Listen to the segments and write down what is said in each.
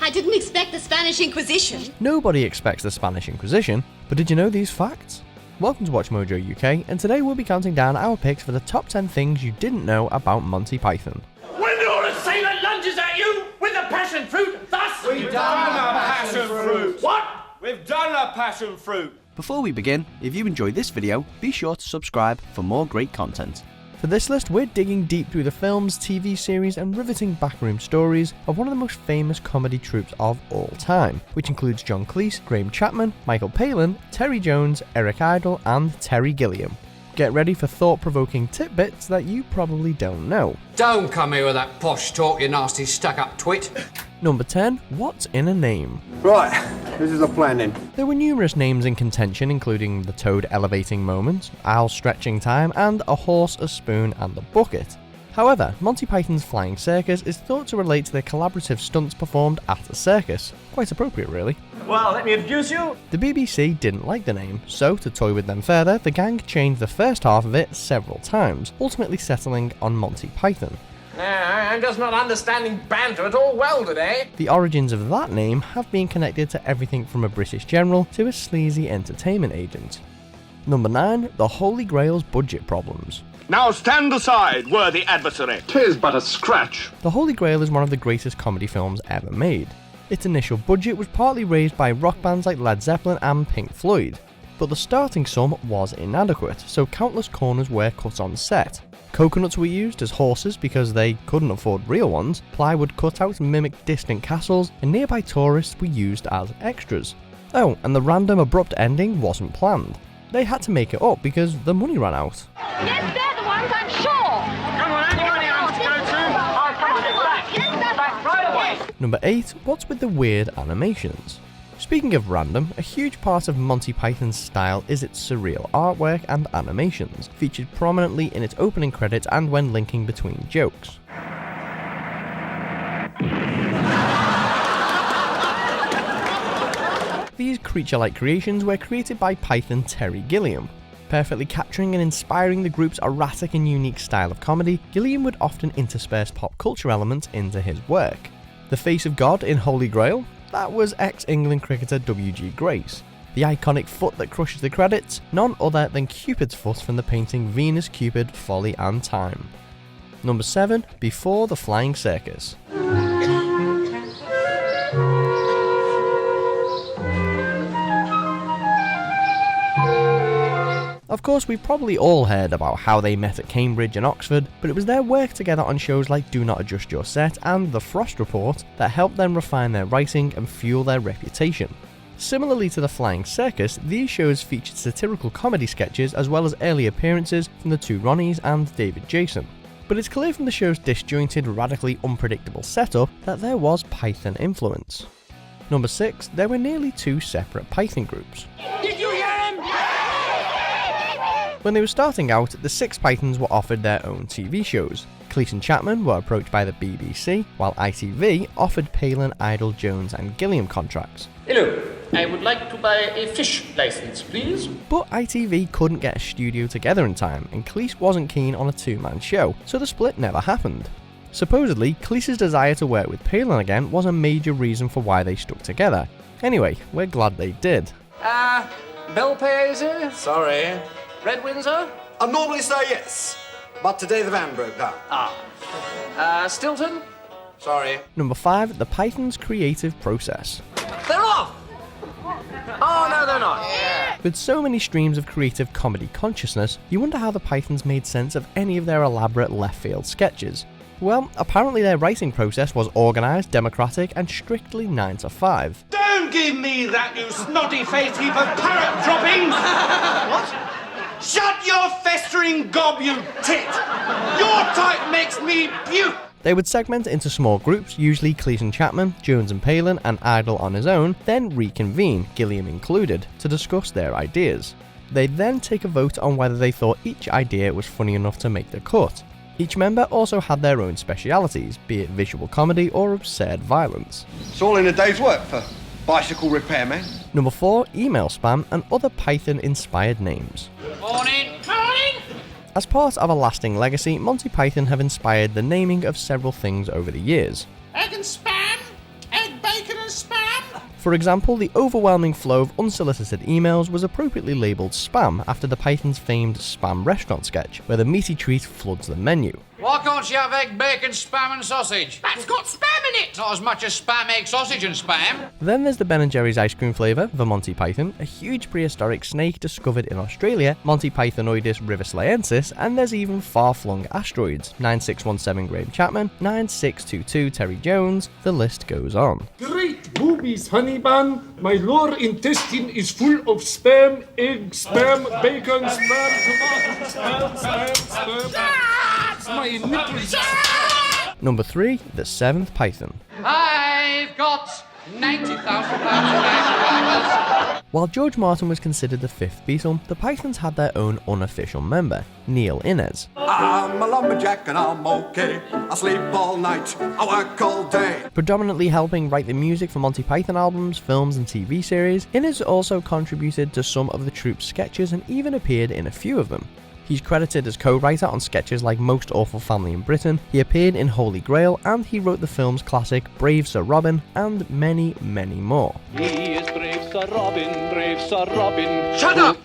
I didn't expect the Spanish Inquisition. Nobody expects the Spanish Inquisition, but did you know these facts? Welcome to Watch Mojo UK, and today we'll be counting down our picks for the top 10 things you didn't know about Monty Python. When you're a sailor lunges at you with a passion fruit, thus... We've done a passion fruit. What? We've done a passion fruit. Before we begin, if you enjoyed this video, be sure to subscribe for more great content. For this list, we're digging deep through the films, TV series and riveting backroom stories of one of the most famous comedy troupes of all time, which includes John Cleese, Chapman, Micael Palin, Terry Jones, Eric Idle and Terry Gilliam. Get ready for thought-provoking tidbits that you probably don't know. Don't come here with that posh talk, you nasty stuck-up twit. Number 10. What's in a name? Right, this is the plan then. There were numerous names in contention, including the Toad elevating moment, Owl stretching time, and a horse, a spoon, and a bucket. However, Monty Python's Flying Circus is thought to relate to the collaborative stunts performed at a circus. Quite appropriate, really. Well, let me introduce you. The BBC didn't like the name, so to toy with them further, the gang changed the first half of it several times, ultimately settling on Monty Python. I'm just not understanding banter at all well today. The origins of that name have been connected to everything from a British general to a sleazy entertainment agent. Number 9. The Holy Grails budget problems. Now stand aside, worthy adversary. 'Tis but a scratch. The Holy Grail is one of the greatest comedy films ever made. Its initial budget was partly raised by rock bands like Led Zeppelin and Pink Floyd, but the starting sum was inadequate, so countless corners were cut on set. Coconuts were used as horses because they couldn't afford real ones, plywood cutouts mimicked distant castles, and nearby tourists were used as extras. Oh, and the random abrupt ending wasn't planned. They had to make it up because the money ran out. Yes, they're the ones, I'm sure. Come on, anybody else to go to? I'll come back. Yes, Back right away. Number 8. What's with the weird animations? Speaking of random, a huge part of Monty Python's style is its surreal artwork and animations, featured prominently in its opening credits and when linking between jokes. These creature-like creations were created by Python Terry Gilliam. Perfectly capturing and inspiring the group's erratic and unique style of comedy, Gilliam would often intersperse pop culture elements into his work. The face of God in Holy Grail? That was ex-England cricketer W.G. Grace. The iconic foot that crushes the credits? None other than Cupid's foot from the painting Venus, Cupid, Folly and Time. Number 7. Before the Flying Circus. Of course, we've probably all heard about how they met at Cambridge and Oxford, but it was their work together on shows like Do Not Adjust Your Set and The Frost Report that helped them refine their writing and fuel their reputation. Similarly to The Flying Circus, these shows featured satirical comedy sketches as well as early appearances from the two Ronnies and David Jason. But it's clear from the show's disjointed, radically unpredictable setup that there was Python influence. Number 6. There were nearly 2 separate Python groups. Did you hear him? When they were starting out, the 6 Pythons were offered their own TV shows. Cleese and Chapman were approached by the BBC, while ITV offered Palin, Idle, Jones and Gilliam contracts. Hello, I would like to buy a fish license, please. But ITV couldn't get a studio together in time, and Cleese wasn't keen on a 2-man show, so the split never happened. Supposedly, Cleese's desire to work with Palin again was a major reason for why they stuck together. Anyway, we're glad they did. Bill pays? Sorry. Red Windsor? I'd normally say yes, but today the van broke down. Stilton? Sorry. Number 5. The Pythons' creative process. They're off! Oh, no, they're not. Yeah. With so many streams of creative comedy consciousness, you wonder how the Pythons made sense of any of their elaborate left-field sketches. Well, apparently their writing process was organised, democratic, and strictly 9 to 5. Don't give me that, you snotty-faced heap of parrot droppings! What? Shut your festering gob, you tit! Your type makes me puke! They would segment into small groups, usually Cleese and Chapman, Jones and Palin, and Idle on his own, then reconvene, Gilliam included, to discuss their ideas. They'd then take a vote on whether they thought each idea was funny enough to make the cut. Each member also had their own specialities, be it visual comedy or absurd violence. It's all in a day's work for bicycle repairman. Number 4. Email spam and other Python-inspired names. Morning! Morning! As part of a lasting legacy, Monty Python have inspired the naming of several things over the years. Egg and spam, egg bacon. For example, the overwhelming flow of unsolicited emails was appropriately labelled spam after the Python's famed spam restaurant sketch, where the meaty treat floods the menu. Why can't you have egg, bacon, spam and sausage? That's got spam in it! Not as much as spam, egg, sausage and spam. Then there's the Ben & Jerry's ice cream flavour, the Monty Python, a huge prehistoric snake discovered in Australia, Monty Pythonoidus riverslayensis, and there's even far-flung asteroids, 9617 Graham Chapman, 9622 Terry Jones, the list goes on. Great boobies, honey bun. My lower intestine is full of spam, egg, spam, bacon, spam, tomato, spam. My nipples. Number 3, the 7th Python. I've got £90,000 While George Martin was considered the 5th Beatle, the Pythons had their own unofficial member, Neil Innes. I'm a lumberjack and I'm okay. I sleep all night, I work all day. Predominantly helping write the music for Monty Python albums, films and TV series, Innes also contributed to some of the troupe's sketches and even appeared in a few of them. He's credited as co-writer on sketches like Most Awful Family in Britain, he appeared in Holy Grail, and he wrote the film's classic Brave Sir Robin, and many, many more. He is brave Sir Robin, brave Sir Robin. Shut up!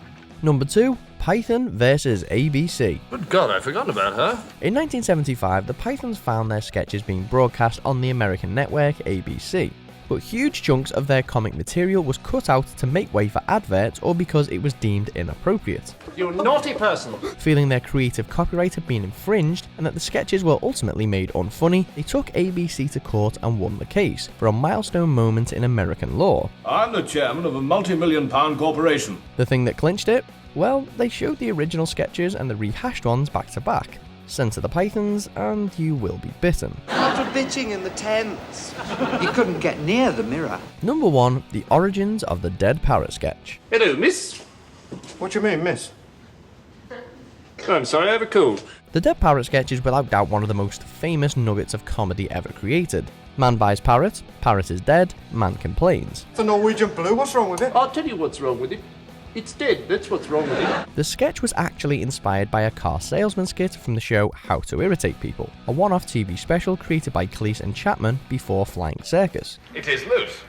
Number 2, Python vs ABC. Good God, I've forgotten about her. In 1975, the Pythons found their sketches being broadcast on the American network ABC. But huge chunks of their comic material was cut out to make way for adverts or because it was deemed inappropriate. You naughty person. Feeling their creative copyright had been infringed and that the sketches were ultimately made unfunny, they took ABC to court and won the case for a milestone moment in American law. I'm the chairman of a multi-million-pound corporation. The thing that clinched it? Well, they showed the original sketches and the rehashed ones back to back. Censor the Pythons and you will be bitten. Lots of bitching in the tents. You couldn't get near the mirror. Number 1, the origins of the Dead Parrot sketch. Hello, miss. What do you mean, miss? I'm sorry, I have a cold. The Dead Parrot sketch is without doubt one of the most famous nuggets of comedy ever created. Man buys parrot, parrot is dead, man complains. It's a Norwegian blue, what's wrong with it? I'll tell you what's wrong with it. It's dead, that's what's wrong with it. The sketch was actually inspired by a car salesman skit from the show How to Irritate People, a one-off TV special created by Cleese and Chapman before Flying Circus. It is loose.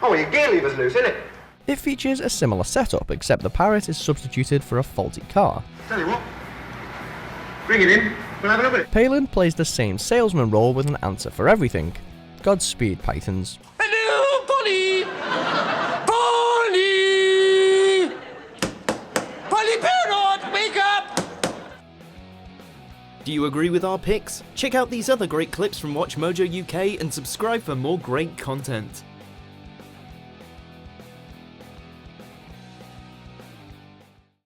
Oh, your gear lever's loose, isn't it? It features a similar setup, except the parrot is substituted for a faulty car. Tell you what, bring it in, we'll have a look at it. Palin plays the same salesman role with an answer for everything. Godspeed, Pythons. Hello, Polly! Polly! Polly Parrot, wake up! Do you agree with our picks? Check out these other great clips from WatchMojo UK and subscribe for more great content.